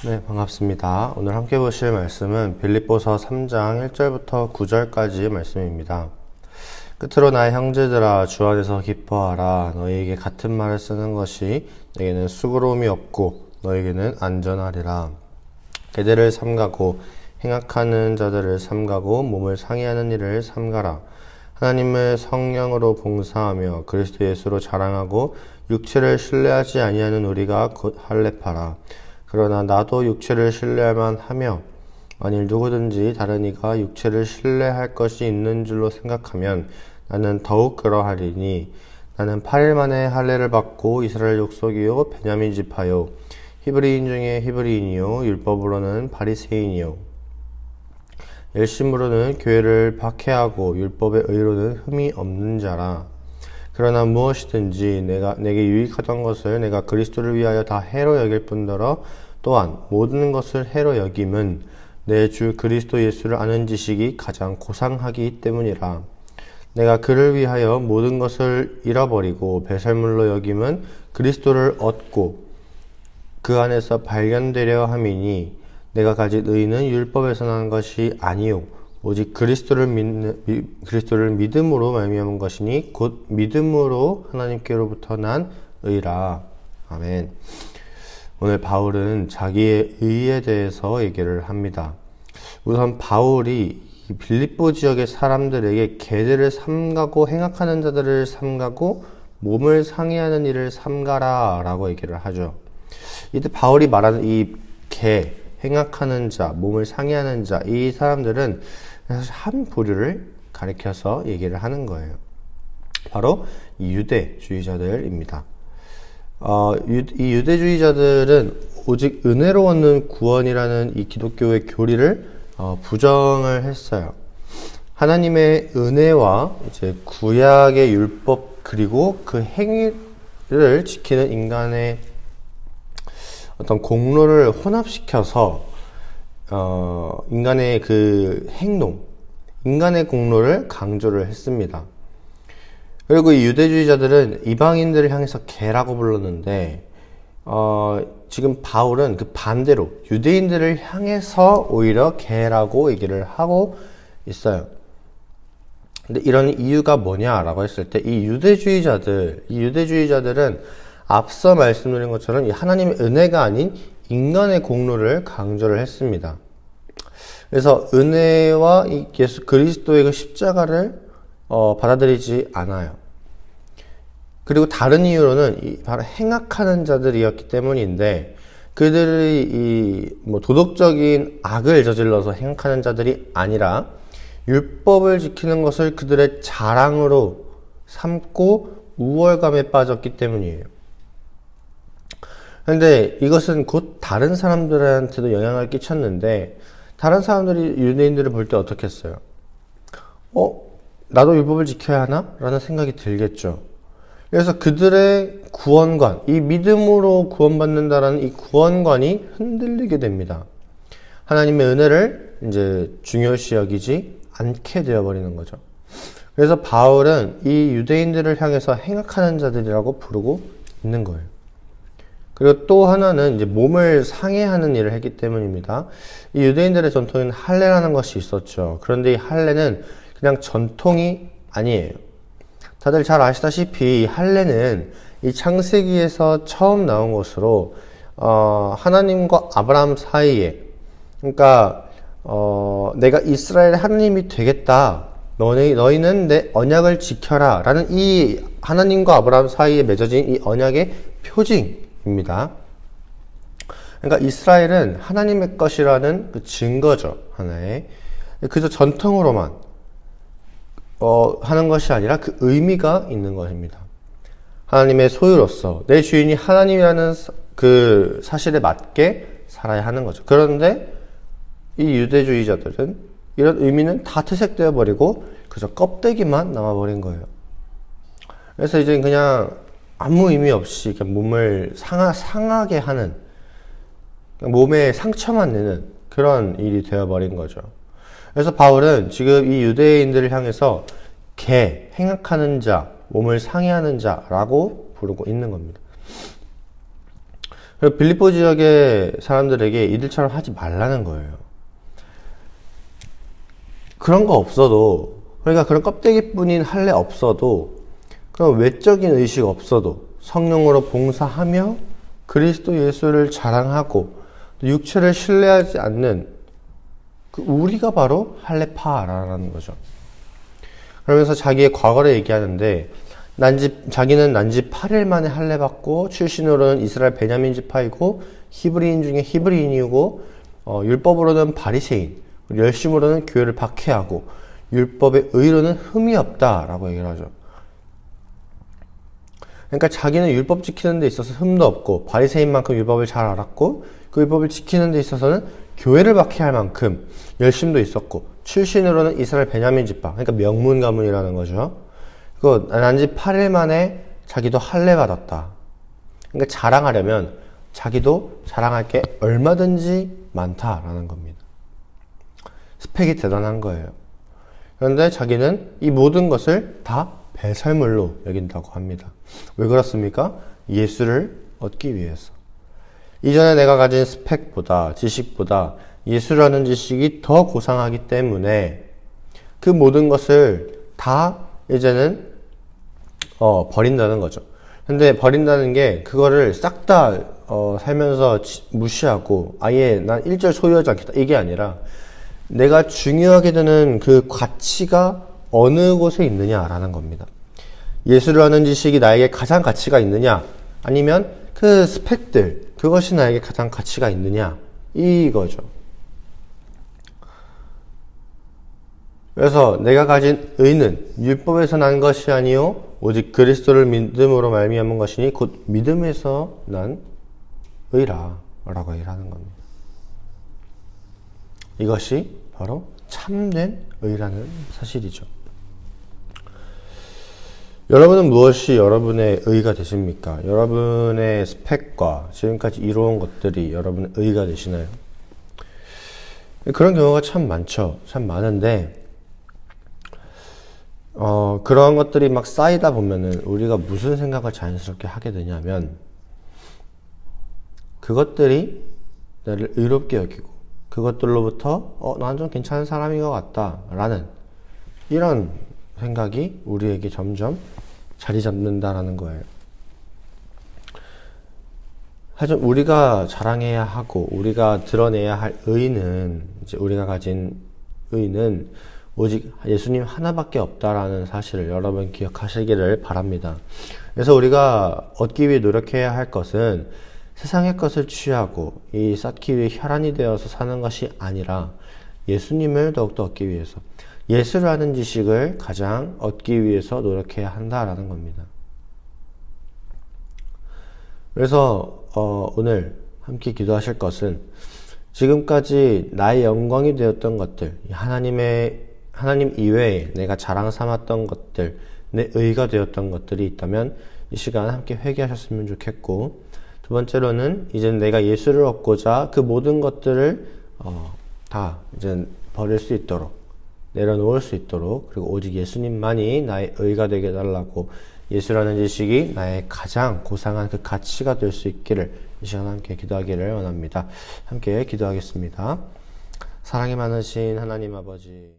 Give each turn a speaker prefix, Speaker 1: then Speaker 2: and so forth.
Speaker 1: 네, 반갑습니다. 오늘 함께 보실 말씀은 빌립보서 3장 1절부터 9절까지 말씀입니다. 끝으로 나의 형제들아 주 안에서 기뻐하라. 너희에게 같은 말을 쓰는 것이 내게는 수고로움이 없고 너희에게는 안전하리라. 계대를 삼가고 행악하는 자들을 삼가고 몸을 상해하는 일을 삼가라. 하나님을 성령으로 봉사하며 그리스도 예수로 자랑하고 육체를 신뢰하지 아니하는 우리가 곧 할례파라. 그러나 나도 육체를 신뢰할만 하며 만일 누구든지 다른 이가 육체를 신뢰할 것이 있는 줄로 생각하면 나는 더욱 그러하리니 나는 8일 만에 할례를 받고 이스라엘 족속이요 베냐민 지파요 히브리인 중에 히브리인이요 율법으로는 바리새인이요 열심으로는 교회를 박해하고 율법의 의로는 흠이 없는 자라. 그러나 무엇이든지 내게 유익하던 것을 내가 그리스도를 위하여 다 해로 여길 뿐더러 또한 모든 것을 해로 여김은 내 주 그리스도 예수를 아는 지식이 가장 고상하기 때문이라. 내가 그를 위하여 모든 것을 잃어버리고 배설물로 여김은 그리스도를 얻고 그 안에서 발견되려 함이니 내가 가진 의는 율법에서 난 것이 아니요 오직 그리스도를 믿음으로 말미암은 것이니 곧 믿음으로 하나님께로부터 난 의라. 아멘. 오늘 바울은 자기의 의에 대해서 얘기를 합니다. 우선 바울이 빌립보 지역의 사람들에게 계대를 삼가고 행악하는 자들을 삼가고 몸을 상해하는 일을 삼가라 라고 얘기를 하죠. 이때 바울이 말하는 이 행악하는 자, 몸을 상해하는 자, 이 사람들은 사실 한 부류를 가리켜서 얘기를 하는 거예요. 바로 이 유대주의자들입니다. 이 유대주의자들은 오직 은혜로 얻는 구원이라는 이 기독교의 교리를 부정을 했어요. 하나님의 은혜와 이제 구약의 율법 그리고 그 행위를 지키는 인간의 어떤 공로를 혼합시켜서 인간의 그 행동, 인간의 공로를 강조를 했습니다. 그리고 이 유대주의자들은 이방인들을 향해서 개라고 불렀는데 지금 바울은 그 반대로 유대인들을 향해서 오히려 개라고 얘기를 하고 있어요. 근데 이런 이유가 뭐냐라고 했을 때 이 유대주의자들은 앞서 말씀드린 것처럼 이 하나님의 은혜가 아닌 인간의 공로를 강조를 했습니다. 그래서 은혜와 이 예수 그리스도의 그 십자가를 받아들이지 않아요. 그리고 다른 이유로는 바로 행악하는 자들이었기 때문인데 그들이 도덕적인 악을 저질러서 행악하는 자들이 아니라 율법을 지키는 것을 그들의 자랑으로 삼고 우월감에 빠졌기 때문이에요. 그런데 이것은 곧 다른 사람들한테도 영향을 끼쳤는데 다른 사람들이 유대인들을 볼 때 어떻게 했어요? 나도 율법을 지켜야 하나? 라는 생각이 들겠죠. 그래서 그들의 구원관, 이 믿음으로 구원받는다라는 이 구원관이 흔들리게 됩니다. 하나님의 은혜를 이제 중요시 여기지 않게 되어버리는 거죠. 그래서 바울은 이 유대인들을 향해서 행악하는 자들이라고 부르고 있는 거예요. 그리고 또 하나는 이제 몸을 상해하는 일을 했기 때문입니다. 이 유대인들의 전통에는 할례라는 것이 있었죠. 그런데 이 할례는 그냥 전통이 아니에요. 다들 잘 아시다시피 할례는 이 창세기에서 처음 나온 것으로 하나님과 아브라함 사이에 그러니까 내가 이스라엘의 하나님이 되겠다. 너희는 내 언약을 지켜라 라는 이 하나님과 아브라함 사이에 맺어진 이 언약의 표징입니다. 그러니까 이스라엘은 하나님의 것이라는 그 증거죠. 하나의. 그저 전통으로만 하는 것이 아니라 그 의미가 있는 것입니다. 하나님의 소유로서 내 주인이 하나님이라는 그 사실에 맞게 살아야 하는 거죠. 그런데 이 유대주의자들은 이런 의미는 다 퇴색되어 버리고 그저 껍데기만 남아버린 거예요. 그래서 이제 그냥 아무 의미 없이 그냥 몸을 상하게 하는 몸에 상처만 내는 그런 일이 되어버린 거죠. 그래서 바울은 지금 이 유대인들을 향해서 행악하는 자, 몸을 상해하는 자라고 부르고 있는 겁니다. 그리고 빌립보 지역의 사람들에게 이들처럼 하지 말라는 거예요. 그런 거 없어도, 그러니까 그런 껍데기뿐인 할례 없어도, 그런 외적인 의식 없어도 성령으로 봉사하며 그리스도 예수를 자랑하고 육체를 신뢰하지 않는 그 우리가 바로 할례파라는 거죠. 그러면서 자기의 과거를 얘기하는데 자기는 난지 8일 만에 할례 받고 출신으로는 이스라엘 베냐민 지파이고 히브리인 중에 히브리인이고 율법으로는 바리새인, 열심으로는 교회를 박해하고 율법의 의로는 흠이 없다라고 얘기를 하죠. 그러니까 자기는 율법 지키는 데 있어서 흠도 없고 바리새인만큼 율법을 잘 알았고 그 율법을 지키는 데 있어서는 교회를 박해할 만큼 열심도 있었고 출신으로는 이스라엘 베냐민 지파, 그러니까 명문 가문이라는 거죠. 그 난지 8일 만에 자기도 할례 받았다. 그러니까 자랑하려면 자기도 자랑할 게 얼마든지 많다라는 겁니다. 스펙이 대단한 거예요. 그런데 자기는 이 모든 것을 다 배설물로 여긴다고 합니다. 왜 그렇습니까? 예수를 얻기 위해서. 이전에 내가 가진 스펙보다, 지식보다 예수라는 지식이 더 고상하기 때문에 그 모든 것을 다 이제는 버린다는 거죠. 근데 버린다는 게 그거를 싹 다 살면서 무시하고 아예 난 일절 소유하지 않겠다 이게 아니라 내가 중요하게 되는 그 가치가 어느 곳에 있느냐라는 겁니다. 예수를 아는 지식이 나에게 가장 가치가 있느냐 아니면 그 스펙들 그것이 나에게 가장 가치가 있느냐 이거죠. 그래서 내가 가진 의는 율법에서 난 것이 아니요 오직 그리스도를 믿음으로 말미암은 것이니 곧 믿음에서 난 의라 라고 얘기하는 겁니다. 이것이 바로 참된 의라는 사실이죠. 여러분은 무엇이 여러분의 의가 되십니까? 여러분의 스펙과 지금까지 이루어온 것들이 여러분의 의가 되시나요? 그런 경우가 참 많죠. 참 많은데 그런 것들이 막 쌓이다 보면은 우리가 무슨 생각을 자연스럽게 하게 되냐면 그것들이 나를 의롭게 여기고 그것들로부터 난 좀 괜찮은 사람인 것 같다 라는 이런 생각이 우리에게 점점 자리 잡는다라는 거예요. 하지만 우리가 자랑해야 하고 우리가 드러내야 할 의는 이제 우리가 가진 의는 오직 예수님 하나밖에 없다라는 사실을 여러분 기억하시기를 바랍니다. 그래서 우리가 얻기 위해 노력해야 할 것은 세상의 것을 취하고 이 쌓기 위해 혈안이 되어서 사는 것이 아니라 예수님을 더욱더 얻기 위해서 예수를 아는 지식을 가장 얻기 위해서 노력해야 한다라는 겁니다. 그래서 오늘 함께 기도하실 것은 지금까지 나의 영광이 되었던 것들, 하나님 이외에 내가 자랑 삼았던 것들, 내 의가 되었던 것들이 있다면 이 시간 함께 회개하셨으면 좋겠고, 두 번째로는 이제 내가 예수를 얻고자 그 모든 것들을 다 이제 버릴 수 있도록 내려놓을 수 있도록 그리고 오직 예수님만이 나의 의가 되게 해달라고 예수라는 지식이 나의 가장 고상한 그 가치가 될 수 있기를 이 시간 함께 기도하기를 원합니다. 함께 기도하겠습니다. 사랑이 많으신 하나님 아버지